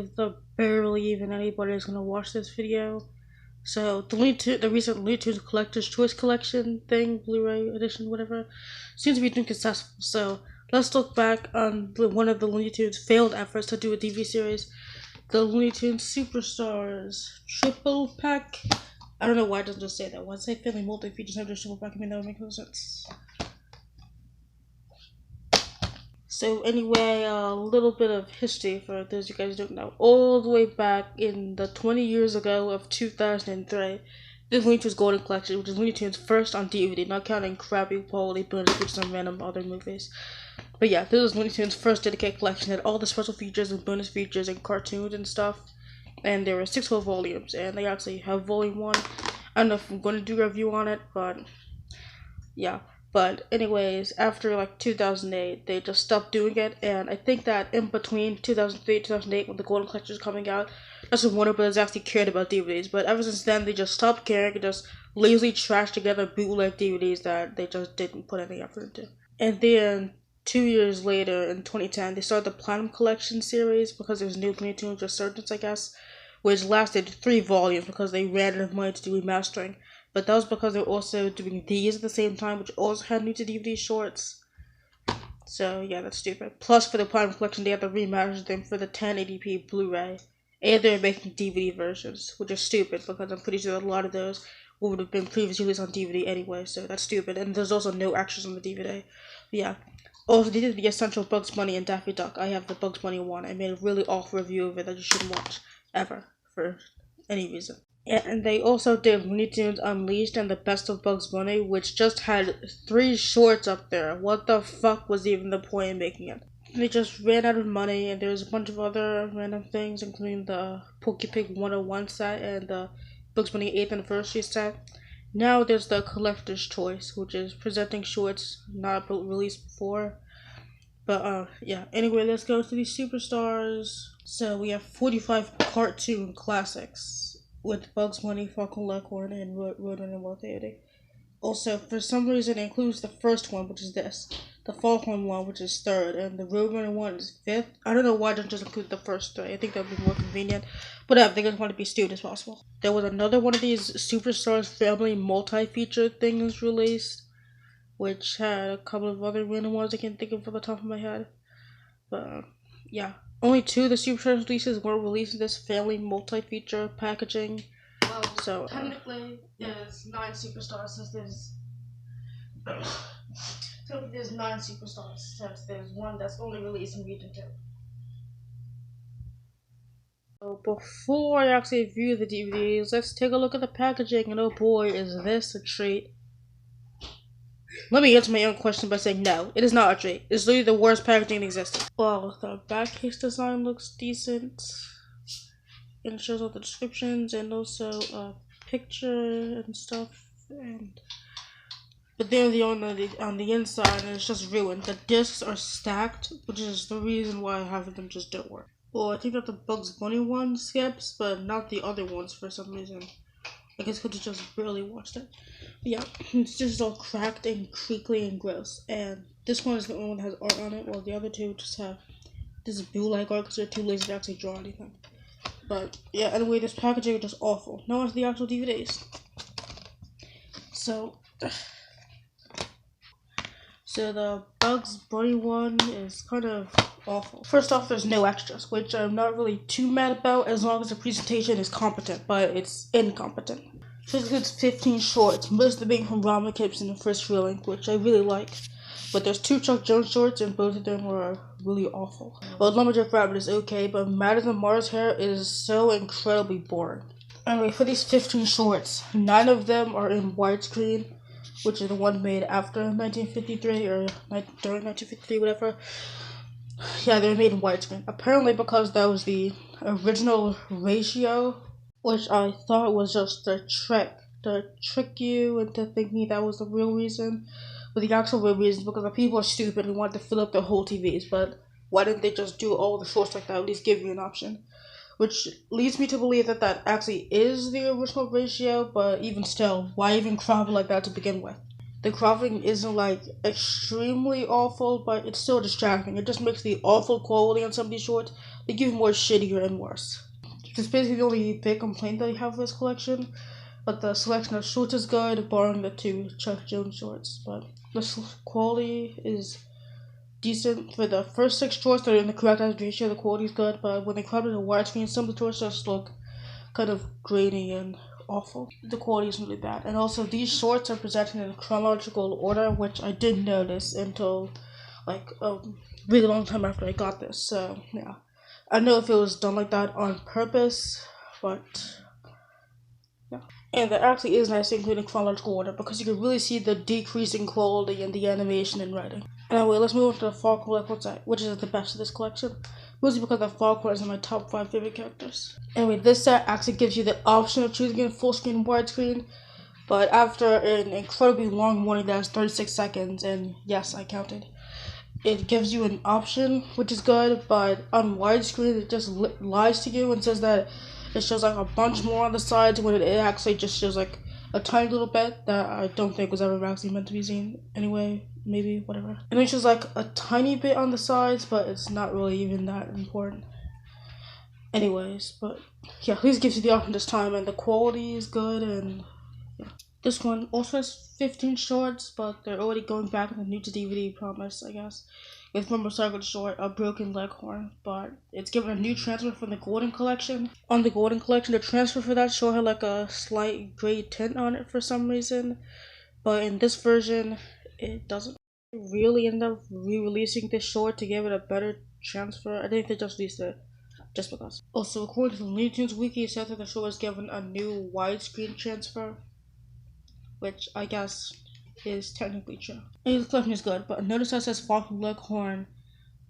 the barely even anybody is gonna watch this video. So the recent Looney Tunes Collector's Choice Collection thing, Blu-ray edition, whatever, seems to be doing successful. So let's look back on one of the Looney Tunes' failed efforts to do a DVD series, the Looney Tunes Superstars Triple Pack. I don't know why it doesn't just say that. Why say family multi-features under triple pack? I mean, that would make no sense. So anyway, a little bit of history for those you guys don't know. All the way back in the 20 years ago of 2003, this Looney Tunes Golden Collection, which is Looney Tunes first on DVD, not counting crappy quality bonus features and random other movies. But yeah, this is Looney Tunes' first dedicated collection. It had all the special features and bonus features and cartoons and stuff. And there were 6 whole volumes, and they actually have volume 1. I don't know if I'm going to do a review on it, but yeah. But anyways, after like 2008, they just stopped doing it, and I think that in between 2003 and 2008, when the Golden Collection was coming out, that's when Warner Bros. Actually cared about DVDs. But ever since then, they just stopped caring and just lazily trashed together bootleg DVDs that they just didn't put any effort into. And then 2 years later, in 2010, they started the Platinum Collection series because there was new Looney Tunes Resurgence, I guess, which lasted 3 volumes because they ran out of money to do remastering. But that was because they were also doing these at the same time, which also had new to DVD shorts. So yeah, that's stupid. Plus, for the Platinum Collection, they had to remaster them for the 1080p Blu-ray. And they're making DVD versions, which is stupid because I'm pretty sure a lot of those would have been previously released on DVD anyway, so that's stupid. And there's also no extras on the DVD. But yeah. Also, they did the Essential Bugs Bunny and Daffy Duck. I have the Bugs Bunny one. I made a really awful review of it that you shouldn't watch, ever, for any reason. And they also did Looney Tunes Unleashed and the Best of Bugs Bunny, which just had 3 shorts up there. What the fuck was even the point in making it? They just ran out of money, and there's a bunch of other random things, including the Pokey Pig 101 set and the Bugs Bunny 8th Anniversary set. Now there's the Collector's Choice, which is presenting shorts not released before. But yeah, anyway, let's go to these superstars. So we have 45 cartoon classics with Bugs Bunny, Falcon Leghorn, and Roadrunner and Wild Coyote. Also, for some reason, it includes the first one, which is this. The Falcon one, which is 3rd, and the Roadrunner one is 5th. I don't know why they don't just include the first 3. I think that would be more convenient. But I think I just want to be stupid as possible. There was another one of these Superstars Family multi-feature things released, which had a couple of other random ones I can't think of off the top of my head. But yeah. Only 2 of the Superstars releases were released in this family multi-feature packaging. Well, so technically, there's 9 Superstars since there's 9 Superstars since there's one that's only released in Region 2. So before I actually view the DVDs, let's take a look at the packaging, and oh boy, is this a treat. Let me answer my own question by saying no, it is not a treat. It's literally the worst packaging in existence. Well, the back case design looks decent. And it shows all the descriptions and also a picture and stuff. But then on the inside, and it's just ruined. The discs are stacked, which is the reason why half of them just don't work. Well, I think that the Bugs Bunny one skips, but not the other ones for some reason. I guess because I just barely watched it. But yeah, it's just all cracked and creaky and gross. And this one is the only one that has art on it, while the other 2 just have this blue-like art because they're too lazy to actually draw anything. But yeah, anyway, this packaging is just awful. Now onto the actual DVDs. So the Bugs Bunny one is kind of awful. First off, there's no extras, which I'm not really too mad about as long as the presentation is competent, but it's incompetent. So it includes 15 shorts, most of them being from Ron Gibson and Frisk Reeling, which I really like. But there's 2 Chuck Jones shorts, and both of them were really awful. Well, Lumberjack Rabbit is okay, but Madison Mars Hair is so incredibly boring. Anyway, for these 15 shorts, 9 of them are in widescreen, which is the one made after 1953 or during 1953, whatever. Yeah, they were made in widescreen. Apparently because that was the original ratio, which I thought was just a trick to trick you into thinking that was the real reason. But the actual real reason is because the people are stupid and want to fill up their whole TVs. But why didn't they just do all the shorts like that, at least give you an option? Which leads me to believe that that actually is the original ratio, but even still, why even crop it like that to begin with? The cropping isn't like extremely awful, but it's still distracting. It just makes the awful quality on some of these shorts they give more shittier and worse. It's basically the only big complaint that I have with this collection. But the selection of shorts is good, barring the two Chuck Jones shorts. But the quality is decent. For the first six shorts, they're in the correct ratio. The quality is good, but when they crop it in widescreen, some of the shorts just look kind of grainy and awful. The quality is really bad. And also, these shorts are presented in chronological order, which I didn't notice until like a really long time after I got this. So yeah, I don't know if it was done like that on purpose, but yeah. And there actually is nice including chronological order because you can really see the decreasing quality in the animation and writing. Anyway, let's move on to the Farquhar website, which is the best of this collection. Mostly because the Farquhar is in my top 5 favorite characters. Anyway, this set actually gives you the option of choosing a full screen and widescreen, but after an incredibly long warning that is 36 seconds, and yes, I counted, it gives you an option, which is good, but on widescreen it just lies to you and says that it shows like a bunch more on the sides when it actually just shows like a tiny little bit that I don't think was ever actually meant to be seen anyway. Maybe, whatever. And it shows like a tiny bit on the sides, but it's not really even that important. Anyways, but yeah, please gives you the option this time, and the quality is good, and yeah. This one also has 15 shorts, but they're already going back on the new to DVD promise, I guess. With from recycled short, A Broken Leghorn, but it's given a new transfer from the Golden Collection. On the Golden Collection, the transfer for that short had like a slight gray tint on it for some reason, but in this version, it doesn't. Really end up re-releasing this short to give it a better transfer. I think they just released it just because. Also, according to the Looney Tunes Wiki, it said that the show was given a new widescreen transfer, which I guess is technically true. And the collection is good, but notice that it says Falcon Leghorn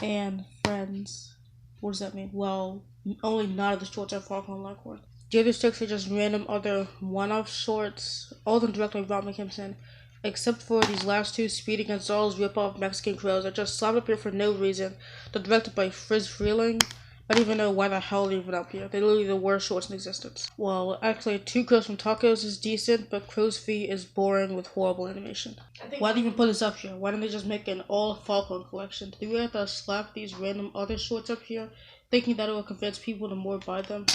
and Friends. What does that mean? Well, only none of the shorts are Falcon Leghorn. The other six are just random other one-off shorts, all of them directed by Rob McKimson, except for these last two, Speedy Gonzalez rip-off Mexican Crows that just slapped up here for no reason. They're directed by Frizz Freeling. I don't even know why the hell they're even up here. They're literally the worst shorts in existence. Well, actually, Two Crows from Tacos is decent, but Crow's Feet is boring with horrible animation. Why did they even put this up here? Why didn't they just make an all Falcon collection? Do we have to slap these random other shorts up here, thinking that it will convince people to more buy them?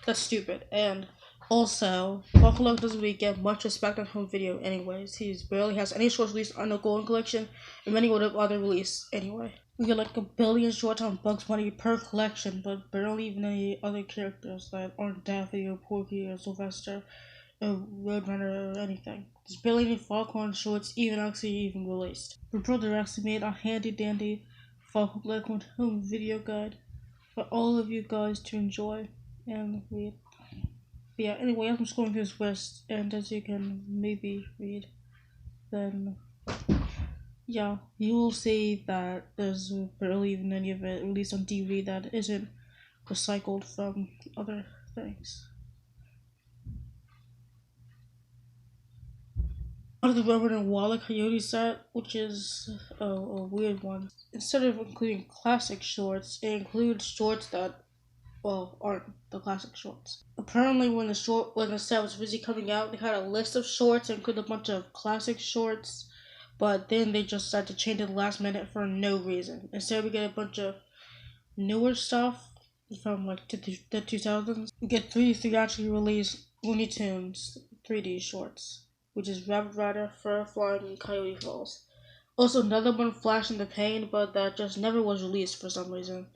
That's stupid. And also, Falcon doesn't really get much respect on home video anyways. He barely has any shorts released on the Golden Collection, and many would have other release anyway. We get like a billion shorts on Bugs Bunny per collection, but barely even any other characters that aren't Daffy or Porky or Sylvester or Roadrunner or anything. There's barely any Falcon shorts even released. My brother actually made a handy dandy Falcon Leghorn home video guide for all of you guys to enjoy and read. But yeah, anyway, I'm scrolling through this list, and as you can maybe read, then yeah, you will see that there's barely even any of it released on DVD that isn't recycled from other things. Out of the Robert and Walla Coyote set, which is a weird one. Instead of including classic shorts, it includes shorts that aren't the classic shorts. Apparently, when the set was busy coming out, they had a list of shorts and included a bunch of classic shorts. But then they just decided to change it last minute for no reason. Instead, we get a bunch of newer stuff from like the 2000s. We get 3 theatrically released Looney Tunes 3D shorts, which is Rabbit Rider, Fur Flying, and Coyote Falls. Also, another one, Flash in the Pain, but that just never was released for some reason.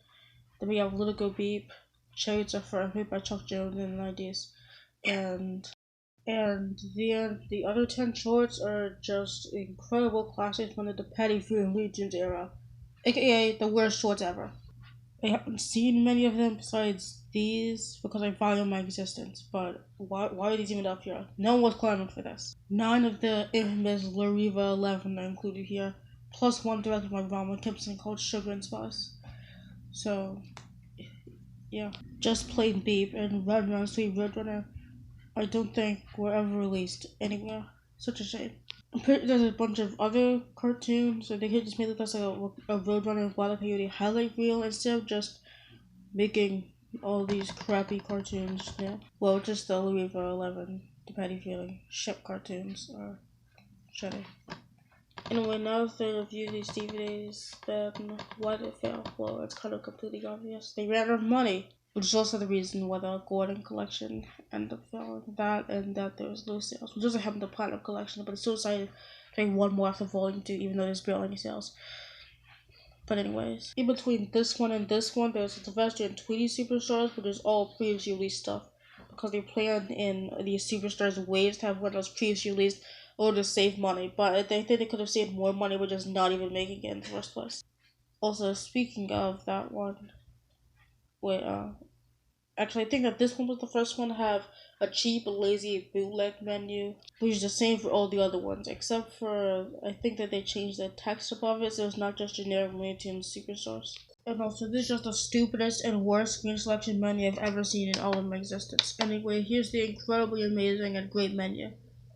Then we have Little Go Beep, Chariots of Fur, made by Chuck Jones in the 90s, and the other 10 shorts are just incredible classics from the Patty Fu and Looney Tunes era, aka the worst shorts ever. I haven't seen many of them besides these because I value my existence, but why are these even up here? No one was clamoring for this. 9 of the infamous Lariva 11 are included here, plus one directed by Rob McKimson called Sugar and Spice. So, yeah. Just Plain Beep and Red Run Sweet Roadrunner I don't think were ever released anywhere. Such a shame. There's a bunch of other cartoons, so they could just make this like a Roadrunner and Wild Coyote highlight reel instead of just making all these crappy cartoons. Yeah. Well, just the Louisville 11, the Patty Feeling ship cartoons are shitty. Anyway, now that I review these DVDs, then why did it fail? Well, it's kind of completely obvious. They ran out of money, which is also the reason why the Gordon collection ended up failing. That and that there was no sales, which doesn't happen to the Platinum collection, but it's still decided to make one more after Volume 2, even though there's barely any sales. But anyways, in between this one and this one, there's the Sylvester and Tweety Superstars, which is all previously released stuff. Because they plan in these Superstars waves to have one that's previously released or to save money. But I think they could have saved more money by just not even making it in the first place. Also, speaking of that one, wait, actually, I think that this one was the first one to have a cheap, lazy bootleg menu, which is the same for all the other ones, except for I think that they changed the text above it, so it's not just generic Looney Tunes Superstars. And also, this is just the stupidest and worst screen selection menu I've ever seen in all of my existence. Anyway, here's the incredibly amazing and great menu.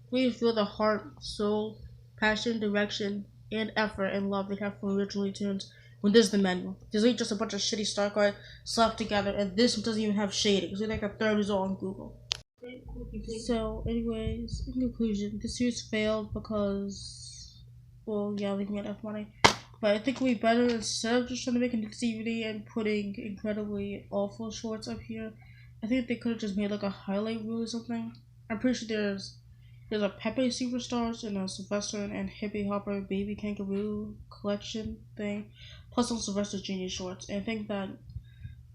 Please feel the heart, soul, passion, direction, and effort and love they have for original tunes when this is the menu. There's like just a bunch of shitty star cards slapped together, and this one doesn't even have shading. It's like a third result on Google. So, anyways, in conclusion, this series failed because, well, yeah, they didn't get enough money. But I think it would be better instead of just trying to make a new DVD and putting incredibly awful shorts up here. I think they could have just made like a highlight reel or something. I'm pretty sure there's a Pepe Superstars and a Sylvester and Hippie Hopper Baby Kangaroo collection thing, plus some Sylvester Jr. shorts. And I think that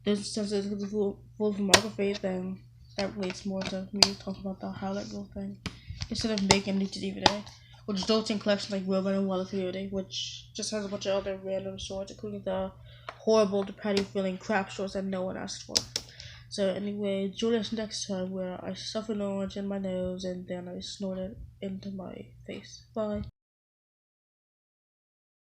this, since it's full filmography, then that relates more to me talking about the highlight reel thing instead of making a new DVD, which results in collections like Robot and Water Coyote, which just has a bunch of other random shorts, including the horrible, depraving feeling crap shorts that no one asked for. So anyway, join us next time where I stuff an orange in my nose and then I snort it into my face. Bye.